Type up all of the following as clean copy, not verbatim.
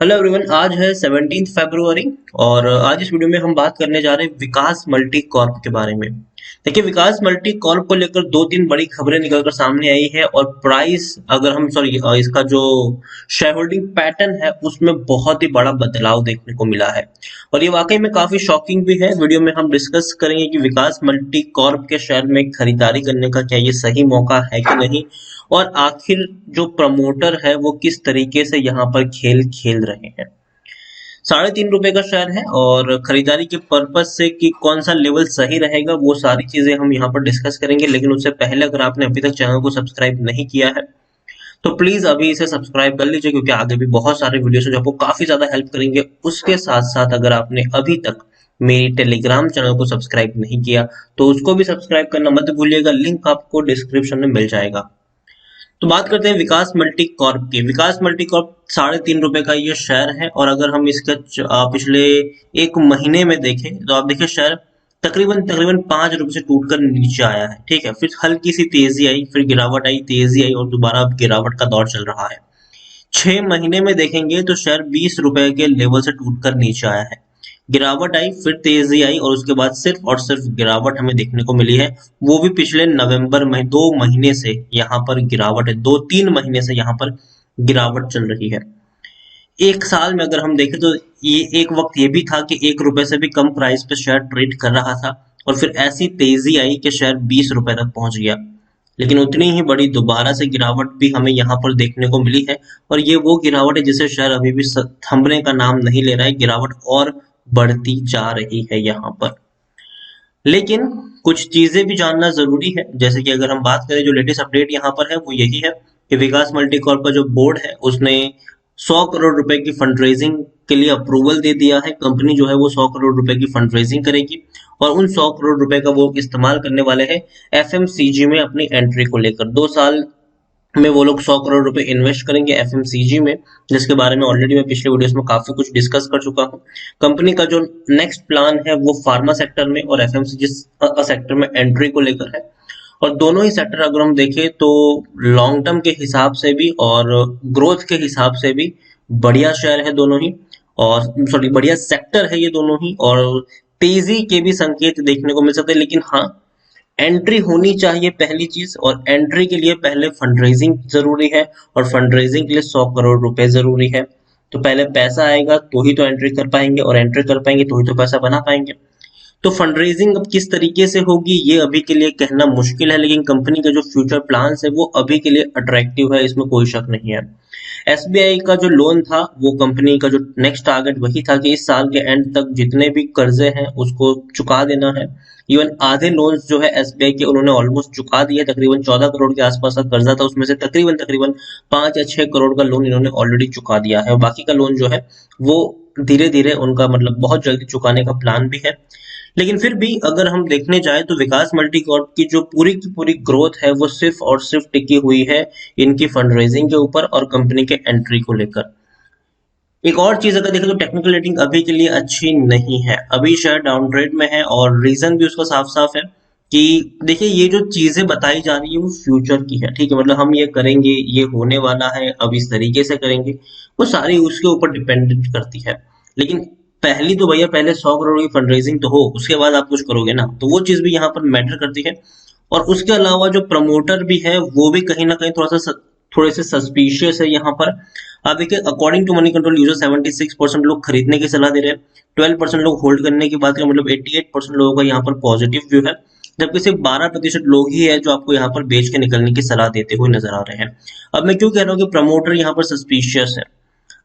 Hello everyone. आज है 17 फरवरी और आज इस वीडियो में हम बात करने जा रहे हैं विकास मल्टी कॉर्प के बारे में। देखिए, विकास मल्टी कॉर्प को लेकर दो तीन बड़ी खबरें निकलकर सामने आई है और प्राइस अगर हम सॉरी इसका जो शेयर होल्डिंग पैटर्न है उसमें बहुत ही बड़ा बदलाव देखने को मिला है और ये वाकई में काफी शॉकिंग भी है। वीडियो में हम डिस्कस करेंगे कि विकास मल्टी कॉर्प के शेयर में खरीदारी करने का क्या ये सही मौका है कि नहीं, और आखिर जो प्रमोटर है वो किस तरीके से यहाँ पर खेल खेल रहे हैं। ₹3.5 का शेयर है और खरीदारी के पर्पज से कि कौन सा लेवल सही रहेगा वो सारी चीजें हम यहाँ पर डिस्कस करेंगे। लेकिन उससे पहले अगर आपने अभी तक चैनल को सब्सक्राइब नहीं किया है तो प्लीज अभी इसे सब्सक्राइब कर लीजिए, क्योंकि आगे भी बहुत सारे वीडियोस हैं जो आपको काफी ज्यादा हेल्प करेंगे। उसके साथ साथ अगर आपने अभी तक मेरी टेलीग्राम चैनल को सब्सक्राइब नहीं किया तो उसको भी सब्सक्राइब करना मत भूलिएगा, लिंक आपको डिस्क्रिप्शन में मिल जाएगा। तो बात करते हैं विकास मल्टी कॉर्प की। विकास मल्टी कॉर्प ₹3.5 का ये शेयर है और अगर हम इसका पिछले एक महीने में देखें तो आप देखिए शेयर तकरीबन तकरीबन ₹5 से टूटकर नीचे आया है। ठीक है, फिर हल्की सी तेजी आई, फिर गिरावट आई, तेजी आई और दोबारा अब गिरावट का दौर चल रहा है। 6 महीने में देखेंगे तो शेयर ₹20 के लेवल से टूटकर नीचे आया है। गिरावट आई, फिर तेजी आई और उसके बाद सिर्फ और सिर्फ गिरावट हमें देखने को मिली है। वो भी पिछले नवंबर में 2 महीने से यहाँ पर गिरावट है, 2-3 महीने से यहाँ पर गिरावट चल रही है। एक साल में अगर हम देखें तो ये एक वक्त ये भी था कि ₹1 से भी कम प्राइस पे शेयर ट्रेड कर रहा था और फिर ऐसी तेजी आई कि शेयर ₹20 तक पहुंच गया। लेकिन उतनी ही बड़ी दोबारा से गिरावट भी हमें यहाँ पर देखने को मिली है और ये वो गिरावट है जिसे शेयर अभी भी थमने का नाम नहीं ले रहा है। गिरावट और बढ़ती जा रही है यहाँ पर। लेकिन कुछ चीजें भी जानना जरूरी है, जैसे कि अगर हम बात करें जो लेटेस्ट अपडेट यहाँ पर है वो यही है कि विकास मल्टीकॉर्प का जो बोर्ड है उसने ₹100 करोड़ की फंड रेजिंग के लिए अप्रूवल दे दिया है। कंपनी जो है वो ₹100 करोड़ की फंड रेजिंग करेगी और उन ₹100 करोड़ का वो इस्तेमाल करने वाले हैं एफएमसीजी में अपनी एंट्री को लेकर। 2 साल में वो लोग ₹100 करोड़ इन्वेस्ट करेंगे एफएमसीजी में, जिसके बारे में ऑलरेडी मैं पिछले वीडियोस में काफी कुछ डिस्कस कर चुका हूँ। कंपनी का जो नेक्स्ट प्लान है वो फार्मा सेक्टर में और एफएमसीजी सेक्टर में एंट्री को लेकर है। और दोनों ही सेक्टर अगर हम देखें तो लॉन्ग टर्म के हिसाब से भी और ग्रोथ के हिसाब से भी बढ़िया शेयर है दोनों ही, और सॉरी बढ़िया सेक्टर है ये दोनों ही, और तेजी के भी संकेत देखने को मिल सकते हैं। लेकिन हाँ, एंट्री होनी चाहिए पहली चीज, और एंट्री के लिए पहले फंड रेजिंग जरूरी है और फंड रेजिंग के लिए ₹100 करोड़ जरूरी है। तो पहले पैसा आएगा तो ही तो एंट्री कर पाएंगे और एंट्री कर पाएंगे तो ही तो पैसा बना पाएंगे। तो फंड रेजिंग अब किस तरीके से होगी ये अभी के लिए कहना मुश्किल है, लेकिन कंपनी के जो फ्यूचर प्लान्स है वो अभी के लिए अट्रैक्टिव है, इसमें कोई शक नहीं है। एसबीआई का जो लोन था वो कंपनी का जो नेक्स्ट टारगेट वही था कि इस साल के एंड तक जितने भी कर्जे हैं उसको चुका देना है। इवन आधे लोन्स जो है एसबीआई के उन्होंने ऑलमोस्ट चुका दिए, तकरीबन 14 करोड़ के आसपास का कर्जा था, उसमें से तकरीबन तकरीबन 5 या 6 करोड़ का लोन इन्होंने ऑलरेडी चुका दिया है और बाकी का लोन जो है वो धीरे धीरे उनका मतलब बहुत जल्दी चुकाने का प्लान भी है। लेकिन फिर भी अगर हम देखने जाए तो विकास मल्टी कॉर्प की पूरी ग्रोथ है वो सिर्फ और सिर्फ टिकी हुई है इनकी फंड रेजिंग के ऊपर और कंपनी के एंट्री को लेकर। एक और चीज अगर देखें तो टेक्निकल रेटिंग अभी के लिए अच्छी नहीं है, अभी शेयर डाउन ट्रेड में है और रीजन भी उसका साफ साफ है कि देखिए ये जो चीजें बताई जा रही है वो फ्यूचर की है। ठीक है, मतलब हम ये करेंगे, ये होने वाला है, अब इस तरीके से करेंगे, वो सारी उसके ऊपर डिपेंडेंट करती है। लेकिन पहली तो भैया पहले 100 करोड़ की फंड रेजिंग तो हो, उसके बाद आप कुछ करोगे ना, तो वो चीज भी यहाँ पर मैटर करती है। और उसके अलावा जो प्रमोटर भी है वो भी कहीं ना कहीं थोड़े से सस्पिशियस है यहाँ पर। आप देखिए, according to Moneycontrol user 76% लोग खरीदने की सलाह दे रहे हैं, 12% लोग होल्ड करने की बात करें, मतलब 88% लोगों का यहाँ पर पॉजिटिव व्यू है, जबकि सिर्फ 12% लोग ही है जो आपको यहाँ पर बेच के निकलने की सलाह देते हुए नजर आ रहे हैं। अब मैं क्यों कह रहा हूँ कि प्रमोटर यहाँ पर सस्पिशियस है।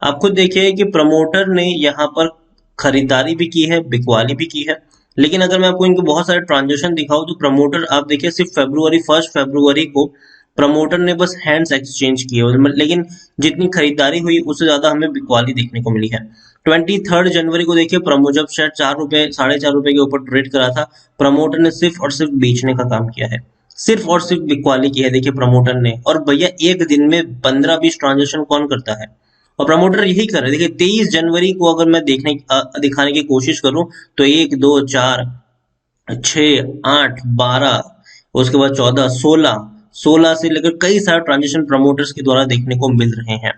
आप खुद देखिए कि प्रमोटर ने यहाँ पर खरीदारी भी की है, बिकवाली भी की है। लेकिन अगर मैं आपको इनके बहुत सारे ट्रांजेक्शन दिखाऊं तो प्रमोटर आप देखिए सिर्फ फरवरी 1 फरवरी को प्रमोटर ने बस हैंड्स एक्सचेंज किए, लेकिन जितनी खरीदारी हुई उससे ज्यादा हमें बिकवाली देखने को मिली है। 23 जनवरी को देखिए प्रमो जब शेयर ₹4 ₹4.5 के ऊपर ट्रेड करा था, प्रमोटर ने सिर्फ और सिर्फ बेचने का काम किया है, सिर्फ और सिर्फ बिकवाली की है देखिए प्रमोटर ने। और भैया एक दिन में 15-20 ट्रांजेक्शन कौन करता है, और प्रमोटर यही कर रहे हैं। देखिए 23 जनवरी को अगर मैं दिखाने की कोशिश करूं तो 1, 2, 4, 6, 8, 12, उसके बाद 14, 16 से लेकर कई सारे ट्रांजेक्शन प्रमोटर्स के द्वारा देखने को मिल रहे हैं।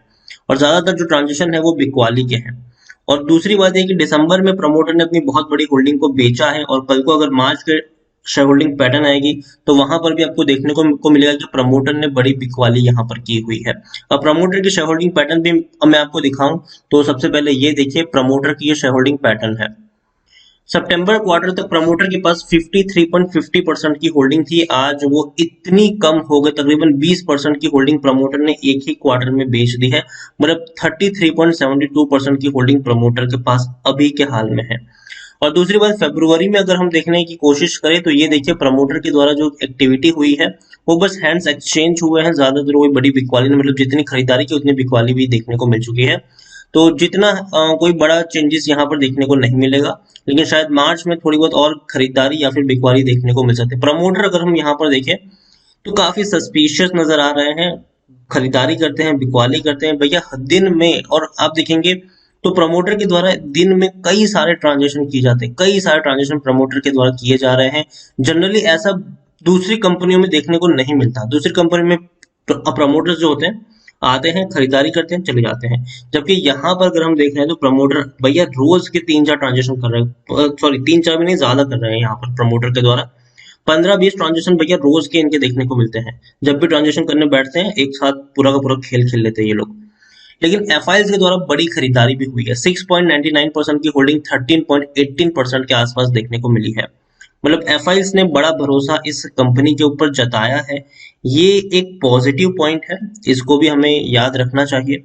और ज्यादातर जो ट्रांजेक्शन है वो बिकवाली के हैं। और दूसरी बात है कि दिसंबर में प्रमोटर ने अपनी बहुत बड़ी होल्डिंग को बेचा है, और कल को अगर मार्च के शेयर होल्डिंग पैटर्न आएगी तो वहां पर भी आपको देखने को मिलेगा कि प्रमोटर ने बड़ी बिकवाली यहाँ पर की हुई है। अब प्रमोटर की शेयर होल्डिंग पैटर्न भी अब मैं आपको दिखाऊं तो सबसे पहले ये देखिए प्रमोटर की ये शेयर होल्डिंग पैटर्न है। सितंबर क्वार्टर तक प्रमोटर के पास 53.50% की होल्डिंग थी। आज वो इतनी कम हो गई, तकरीबन 20% की होल्डिंग प्रमोटर ने एक ही क्वार्टर में बेच दी है। मतलब 33.72% की होल्डिंग प्रमोटर के पास अभी के हाल में है। और दूसरी बात, फरवरी में अगर हम देखने की कोशिश करें तो ये देखिए प्रमोटर के द्वारा जो एक्टिविटी हुई है वो बस हैंड्स एक्सचेंज हुए हैं, ज्यादातर कोई बड़ी बिकवाली नहीं, मतलब जितनी खरीदारी की उतनी बिकवाली भी देखने को मिल चुकी है। तो जितना कोई बड़ा चेंजेस यहाँ पर देखने को नहीं मिलेगा, लेकिन शायद मार्च में थोड़ी बहुत और खरीदारी या फिर बिकवाली देखने को मिल सकती है। प्रमोटर अगर हम यहाँ पर देखें तो काफी सस्पिशियस नजर आ रहे हैं, खरीदारी करते हैं, बिकवाली करते हैं भैया दिन में। और आप देखेंगे तो प्रमोटर के द्वारा दिन में कई सारे ट्रांजेक्शन किए जाते हैं, कई सारे ट्रांजेक्शन प्रमोटर के द्वारा किए जा रहे हैं। जनरली ऐसा दूसरी कंपनियों में देखने को नहीं मिलता। दूसरी कंपनी में प्रमोटर्स जो होते हैं आते हैं, खरीदारी करते हैं, चले जाते हैं। जबकि यहाँ पर अगर हम देख रहे हैं तो प्रमोटर भैया रोज के 3-4 ट्रांजेक्शन कर रहे हैं, सॉरी 3-4 भी नहीं, ज्यादा कर रहे हैं यहाँ पर प्रमोटर के द्वारा। 15-20 ट्रांजेक्शन भैया रोज के इनके देखने को मिलते हैं। जब भी ट्रांजेक्शन करने बैठते हैं एक साथ पूरा का पूरा खेल खेल लेते हैं ये लोग। लेकिन एफआईएल्स के द्वारा बड़ी खरीदारी भी हुई है। 6.99% की होल्डिंग 13.18% के आसपास देखने को मिली है। मतलब एफआईएल्स ने बड़ा भरोसा इस कंपनी के ऊपर जताया है। ये एक पॉजिटिव पॉइंट है, इसको भी हमें याद रखना चाहिए।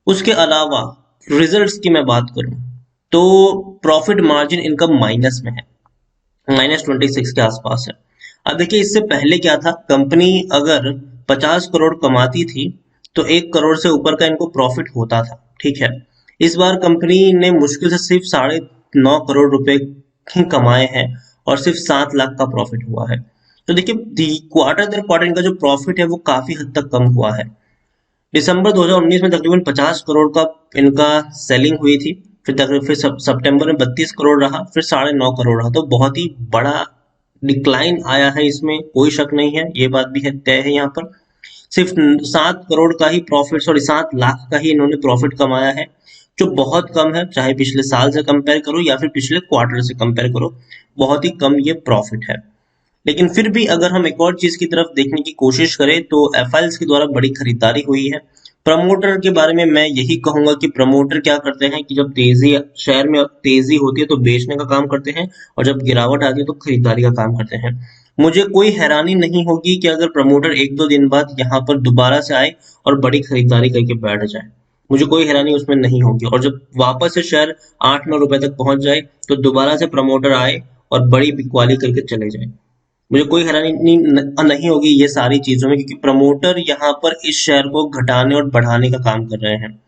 उसके अलावा रिजल्ट्स की मैं बात करूं तो प्रॉफिट मार्जिन इनका माइनस में है, -26 के आसपास है। अब देखिए इससे पहले क्या था, कंपनी अगर 50 करोड़ कमाती थी तो 1 करोड़ से ऊपर का इनको प्रॉफिट होता था, ठीक है। इस बार कंपनी ने मुश्किल से सिर्फ 9.5 करोड़ रुपए ही कमाए हैं और सिर्फ 7 लाख का प्रॉफिट हुआ है। तो देखिए क्वार्टर दर क्वार्टर इनका जो प्रॉफिट है वो काफी हद तक कम हुआ है। दिसंबर 2019 में तकरीबन 50 करोड़ का इनका सेलिंग हुई थी, फिर सितंबर में 32 करोड़ रहा, फिर 9.5 करोड़ रहा। तो बहुत ही बड़ा डिक्लाइन आया है, इसमें कोई शक नहीं है, ये बात भी है, तय है। यहाँ पर सिर्फ 7 करोड़ का ही प्रॉफिट, सॉरी 7 लाख का ही इन्होंने प्रॉफिट कमाया है, जो बहुत कम है। चाहे पिछले साल से कंपेयर करो या फिर पिछले क्वार्टर से कंपेयर करो, बहुत ही कम ये प्रॉफिट है। लेकिन फिर भी अगर हम एक और चीज की तरफ देखने की कोशिश करें तो एफआईएल्स के द्वारा बड़ी खरीदारी हुई है। प्रमोटर के बारे में मैं यही कहूंगा कि प्रमोटर क्या करते हैं कि जब तेजी शेयर में तेजी होती है तो बेचने का काम करते हैं, और जब गिरावट आती है तो खरीदारी का काम करते हैं। मुझे कोई हैरानी नहीं होगी कि अगर प्रमोटर 1-2 दिन बाद यहाँ पर दोबारा से आए और बड़ी खरीदारी करके बैठ जाए, मुझे कोई हैरानी उसमें नहीं होगी। और जब वापस से शेयर 8-9 रुपए तक पहुंच जाए तो दोबारा से प्रमोटर आए और बड़ी बिकवाली करके चले जाए, मुझे कोई हैरानी नहीं होगी ये सारी चीजों में, क्योंकि प्रमोटर यहाँ पर इस शेयर को घटाने और बढ़ाने का काम कर रहे हैं।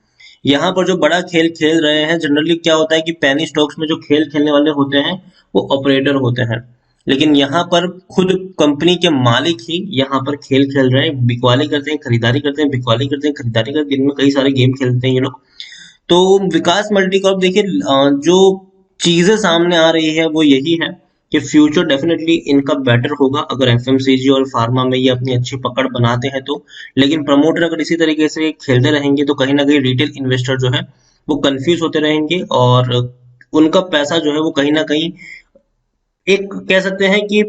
यहाँ पर जो बड़ा खेल खेल रहे हैं, जनरली क्या होता है कि पेनी स्टॉक्स में जो खेल खेलने वाले होते हैं वो ऑपरेटर होते हैं, लेकिन यहाँ पर खुद कंपनी के मालिक ही यहाँ पर खेल खेल रहे हैं, बिकवाली करते हैं, खरीदारी करते हैं, बिकवाली करते हैं, खरीदारी करते हैं, दिन में कई सारे गेम खेलते हैं ये लोग। तो विकास मल्टीकॉर्प देखिए, जो चीजें सामने आ रही है वो यही है कि फ्यूचर डेफिनेटली इनका बेटर होगा अगर एफएमसीजी और फार्मा में ये अपनी अच्छी पकड़ बनाते हैं तो। लेकिन प्रमोटर अगर इसी तरीके से खेलते रहेंगे तो कहीं ना कहीं रिटेल इन्वेस्टर जो है वो कंफ्यूज होते रहेंगे, और उनका पैसा जो है वो कहीं ना कहीं एक कह सकते हैं कि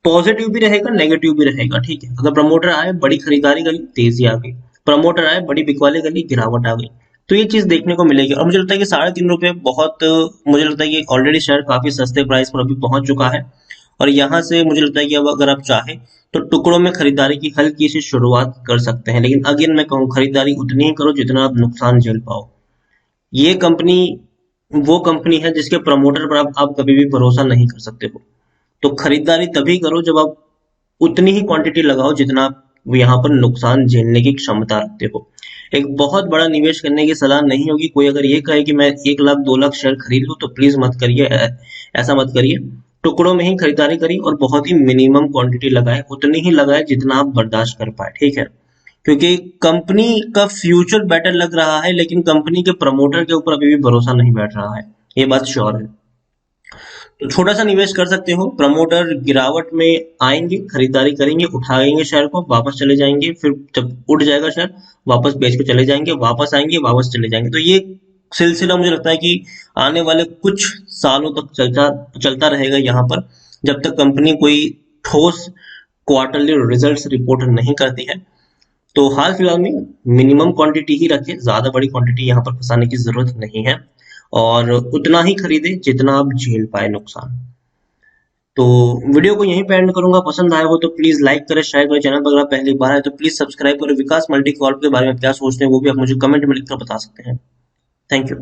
पॉजिटिव भी रहेगा, नेगेटिव भी रहेगा, ठीक है। अगर प्रमोटर आए, बड़ी खरीदारी करी, तेजी आ गई, प्रमोटर आए, बड़ी बिकवाली करी, गिरावट आ गई, तो ये चीज देखने को मिलेगी। और मुझे लगता है कि 3.5 रुपए बहुत, मुझे लगता है कि ऑलरेडी शेयर काफी सस्ते प्राइस पर अभी पहुंच चुका है, और यहाँ से मुझे लगता है कि अब अगर आप चाहें तो टुकड़ों में खरीदारी की हल्की सी शुरुआत कर सकते हैं। लेकिन अगेन मैं कहूँ, खरीदारी उतनी ही करो जितना आप नुकसान झेल पाओ। ये कंपनी वो कंपनी है जिसके प्रमोटर पर आप कभी भी भरोसा नहीं कर सकते हो। तो खरीदारी तभी करो जब आप उतनी ही क्वांटिटी लगाओ जितना आप यहाँ पर नुकसान झेलने की क्षमता रखते हो। एक बहुत बड़ा निवेश करने की सलाह नहीं होगी। कोई अगर ये कहे कि मैं 1 लाख 2 लाख शेयर खरीद लूं तो प्लीज मत करिए, ऐसा मत करिए। टुकड़ों में ही खरीदारी करिए और बहुत ही मिनिमम क्वांटिटी लगाए, उतनी ही लगाए जितना आप बर्दाश्त कर पाए, ठीक है। क्योंकि कंपनी का फ्यूचर बेटर लग रहा है, लेकिन कंपनी के प्रमोटर के ऊपर अभी भी भरोसा नहीं बैठ रहा है, ये बात श्योर है। तो छोटा सा निवेश कर सकते हो। प्रमोटर गिरावट में आएंगे, खरीदारी करेंगे, उठाएंगे शेयर को, वापस चले जाएंगे, फिर जब उठ जाएगा शेयर वापस बेच के चले जाएंगे, वापस आएंगे, वापस चले जाएंगे। तो ये सिलसिला मुझे लगता है कि आने वाले कुछ सालों तक चलता चलता रहेगा यहाँ पर, जब तक कंपनी कोई ठोस क्वार्टरली रिजल्ट्स रिपोर्ट नहीं करती है। तो हाल फिलहाल में मिनिमम क्वांटिटी ही रखें, ज्यादा बड़ी क्वांटिटी यहाँ पर फंसाने की जरूरत नहीं है, और उतना ही खरीदे जितना आप झेल पाए नुकसान। तो वीडियो को यहीं पे एंड करूंगा। पसंद आया हो तो प्लीज लाइक करें, शेयर करें। चैनल पर अगर आप पहली बार आए तो प्लीज सब्सक्राइब करें। विकास मल्टी कॉर्प के बारे में क्या सोचते हैं वो भी आप मुझे कमेंट में लिखकर बता सकते हैं। Thank you.